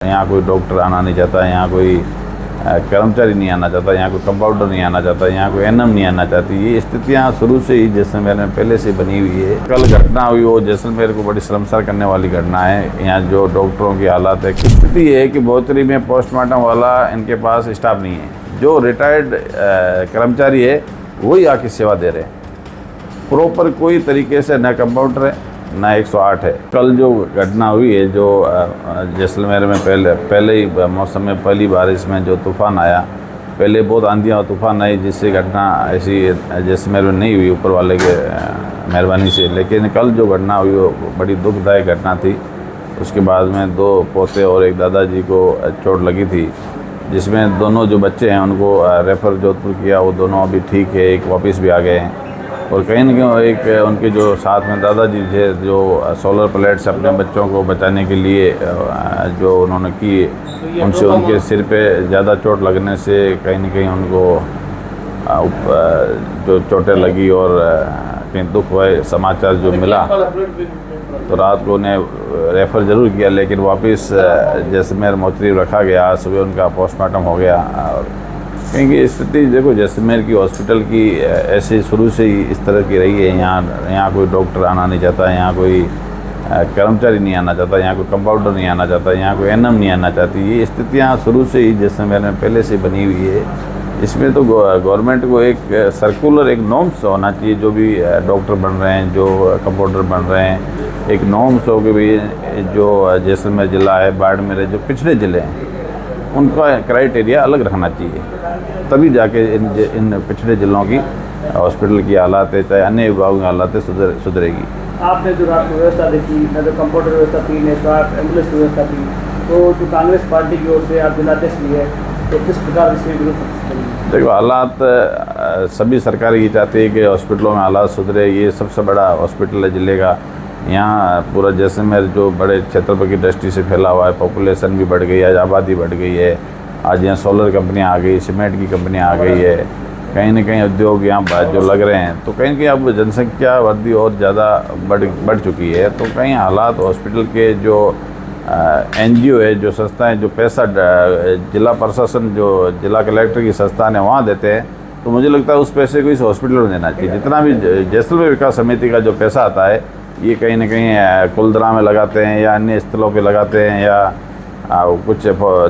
यहाँ कोई डॉक्टर आना नहीं चाहता, यहाँ कोई कर्मचारी नहीं आना चाहता, यहाँ कोई कंपाउंडर नहीं आना चाहता, यहाँ कोई एनएम नहीं आना चाहती। ये स्थितियाँ शुरू से ही जैसलमेर में पहले से बनी हुई है। कल घटना हुई वो जैसलमेर को बड़ी शर्मसार करने वाली घटना है। यहाँ जो डॉक्टरों की हालात है, स्थिति ये है कि बहुतरी में पोस्टमार्टम वाला इनके पास स्टाफ नहीं है। जो रिटायर्ड कर्मचारी है वही आके सेवा दे रहे हैं। प्रॉपर कोई तरीके से न कंपाउंडर है ना 108 है। कल जो घटना हुई है, जो जैसलमेर में पहले ही मौसम में पहली बारिश में जो तूफ़ान आया, पहले बहुत आंधियाँ और तूफ़ान आई, जिससे घटना ऐसी जैसलमेर में नहीं हुई ऊपर वाले के मेहरबानी से। लेकिन कल जो घटना हुई वो बड़ी दुखदायक घटना थी। उसके बाद में 2 पोते और एक दादाजी को चोट लगी थी, जिसमें दोनों जो बच्चे हैं उनको रेफ़र जोधपुर किया। वो दोनों अभी ठीक है, एक वापस भी आ गए हैं। और कहीं न कहीं एक उनके जो साथ में दादाजी थे, जो सोलर प्लेट से अपने बच्चों को बचाने के लिए जो उन्होंने की, उनसे उनके सिर पे ज़्यादा चोट लगने से कहीं न कहीं उनको जो चोटें लगी और कहीं दुख हुए समाचार जो मिला, तो रात को उन्हें रेफ़र ज़रूर किया, लेकिन वापस जैसलमेर मोर्चरी रखा गया। सुबह उनका पोस्टमार्टम हो गया। और क्योंकि स्थिति देखो, जैसलमेर की हॉस्पिटल की ऐसे शुरू से ही इस तरह की रही है। यहाँ कोई डॉक्टर आना नहीं चाहता, यहाँ कोई कर्मचारी नहीं आना चाहता, यहाँ कोई कंपाउंडर नहीं आना चाहता, यहाँ कोई एनएम नहीं आना चाहती। ये स्थितियाँ शुरू से ही जैसलमेर में पहले से बनी हुई है। इसमें तो गवर्नमेंट को एक सर्कुलर, एक नॉर्म्स होना चाहिए। जो भी डॉक्टर बन रहे हैं, जो कंपाउंडर बन रहे हैं, एक नॉर्म्स हो कि भाई जो जैसलमेर ज़िला है, बाड़मेर है, जो पिछड़े ज़िले हैं, उनका क्राइटेरिया अलग रखना चाहिए। तभी जाके इन पिछड़े जिलों की हॉस्पिटल की हालात है, चाहे अन्य विभागों की हालात है, सुधरेगी। आपने जो रात व्यवस्था देखी, न तो कंपाउंडर व्यवस्था थी, न तो एम्बुलेंस व्यवस्था थी, तो जो कांग्रेस पार्टी की ओर से आप जिलाध्यक्ष भी है, तो किस प्रकार से विरोध? देखो, हालात सभी सरकार ये चाहती है कि हॉस्पिटलों में हालात सुधरे। ये सबसे बड़ा हॉस्पिटल है ज़िले का। यहाँ पूरा जैसलमेर जो बड़े क्षेत्रफल की दृष्टि से फैला हुआ है, पॉपुलेशन भी बढ़ गई है, आज आबादी बढ़ गई है। आज यहाँ सोलर कंपनियाँ आ गई, सीमेंट की कंपनियाँ आ गई है, कहीं न कहीं उद्योग यहाँ जो लग रहे हैं, तो कहीं न कहीं अब जनसंख्या वृद्धि और ज़्यादा बढ़ चुकी है। तो कहीं हालात हॉस्पिटल के जो एनजीओ है, जो संस्थाएं, जो पैसा जिला प्रशासन, जो जिला कलेक्टर की संस्थान है, वहाँ देते हैं, तो मुझे लगता है उस पैसे को इस हॉस्पिटल में देना चाहिए। जितना भी जैसलमेर विकास समिति का जो पैसा आता है, ये कहीं न कहीं कुलदरा में लगाते हैं या अन्य स्थलों पे लगाते हैं, या कुछ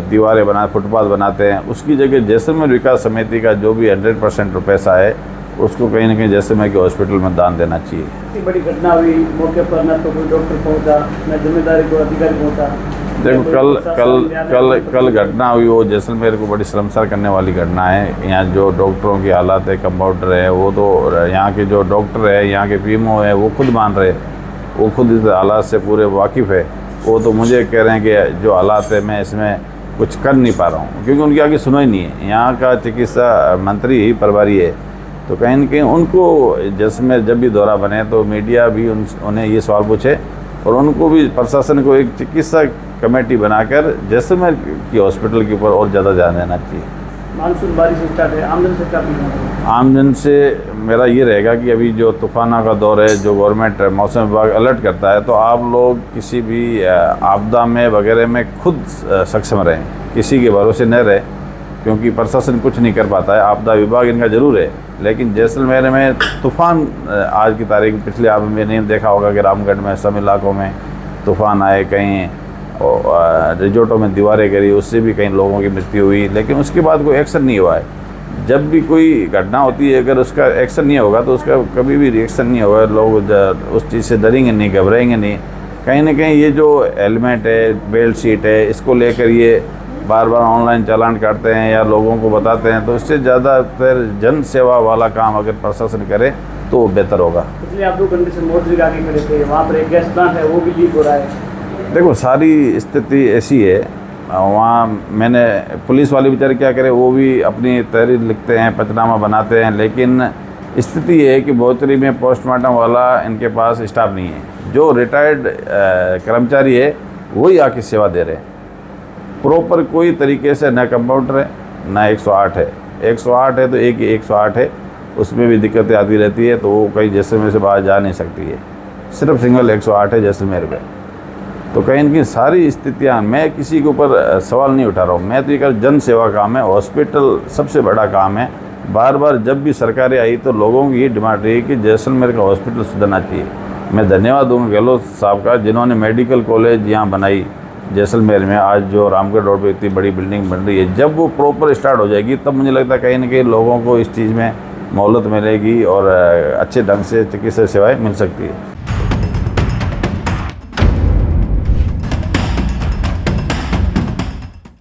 दीवारें फुटपाथ बनाते हैं। उसकी जगह जैसलमेर विकास समिति का जो भी 100% पैसा है, उसको कहीं न कहीं जैसलमेर के हॉस्पिटल में दान देना चाहिए। इतनी बड़ी घटना हुई, मौके पर न तो कोई डॉक्टर पहुंचा, न जिम्मेदारी कोई अधिकारी पहुंचा। देखो, कल घटना हुई वो जैसलमेर को बड़ी शर्मसार करने वाली घटना है। यहाँ जो डॉक्टरों की हालात है, कंपाउंडर है, वो तो यहाँ के जो डॉक्टर है, यहाँ के पीएमओ है, वो खुद मान रहे, वो खुद इस हालात से पूरे वाकिफ़ है। वो तो मुझे कह रहे हैं कि जो हालात है मैं इसमें कुछ कर नहीं पा रहा हूँ, क्योंकि उनकी आगे सुनवाई नहीं है। यहाँ का चिकित्सा मंत्री ही प्रभारी है, तो कहीं न कहीं उनको जैसलमेर जब भी दौरा बने तो मीडिया भी उन्हें ये सवाल पूछे, और उनको भी प्रशासन को एक चिकित्सा कमेटी बनाकर जैसलमेर की हॉस्पिटल के ऊपर और ज़्यादा ध्यान देना चाहिए। मानसून बारिश स्टार्ट है, आमजन से क्या अपील? आमजन से मेरा ये रहेगा कि अभी जो तूफ़ानों का दौर है, जो गवर्नमेंट मौसम विभाग अलर्ट करता है, तो आप लोग किसी भी आपदा में वगैरह में खुद सक्षम रहें, किसी के भरोसे न रहें, क्योंकि प्रशासन कुछ नहीं कर पाता है। आपदा विभाग इनका ज़रूर है, लेकिन जैसलमेर में तूफ़ान आज की तारीख, पिछले आप मैंने देखा होगा कि रामगढ़ में सब इलाकों में तूफ़ान आए, कहीं रिजोर्टों में दीवारें गिरी, उससे भी कई लोगों की मृत्यु हुई, लेकिन उसके बाद कोई एक्शन नहीं हुआ है। जब भी कोई घटना होती है, अगर उसका एक्शन नहीं होगा तो उसका कभी भी रिएक्शन नहीं होगा। लोग उस चीज़ से डरेंगे नहीं, घबराएंगे नहीं। कहीं ना कहीं ये जो हेलमेट है, बेल्ट सीट है, इसको लेकर ये बार बार ऑनलाइन चालान काटते हैं या लोगों को बताते हैं, तो इससे ज़्यादातर जन सेवा वाला काम अगर प्रशासन करे तो बेहतर होगा। इसलिए आप 2 घंटे से मोर्चरी के आगे खड़े थे, वहाँ पर एक गैस प्लांट है, वो भी लीक हो रहा है। देखो, सारी स्थिति ऐसी है। वहाँ मैंने पुलिस वाले बेचारे क्या करें, वो भी अपनी तहरीर लिखते हैं, पंचनामा बनाते हैं, लेकिन स्थिति ये है कि बहुतरी में पोस्टमार्टम वाला इनके पास स्टाफ नहीं है। जो रिटायर्ड कर्मचारी है वही आके सेवा दे रहे हैं। प्रॉपर कोई तरीके से न कंपाउंडर है, न 108 है। 108 है तो एक ही 108 है, उसमें भी दिक्कतें आती रहती है, तो वो कहीं जैसलमेर से बाहर जा नहीं सकती है। सिर्फ सिंगल 108 है जैसलमेर में। तो कहीं न कहीं सारी स्थितियाँ, मैं किसी के ऊपर सवाल नहीं उठा रहा हूँ, मैं तो ये कह जन सेवा काम है, हॉस्पिटल सबसे बड़ा काम है। बार बार जब भी सरकारें आई तो लोगों की ये डिमांड रही कि जैसलमेर का हॉस्पिटल सुधरना चाहिए। मैं धन्यवाद दूँगा गहलोत साहब का, जिन्होंने मेडिकल कॉलेज यहाँ बनाई जैसलमेर में। आज जो रामगढ़ रोड पे इतनी बड़ी बिल्डिंग बन रही है, जब वो प्रॉपर स्टार्ट हो जाएगी तब मुझे लगता है कहीं न कहीं लोगों को इस चीज़ में मोहलत मिलेगी और अच्छे ढंग से चिकित्सा सेवाएँ मिल सकती है।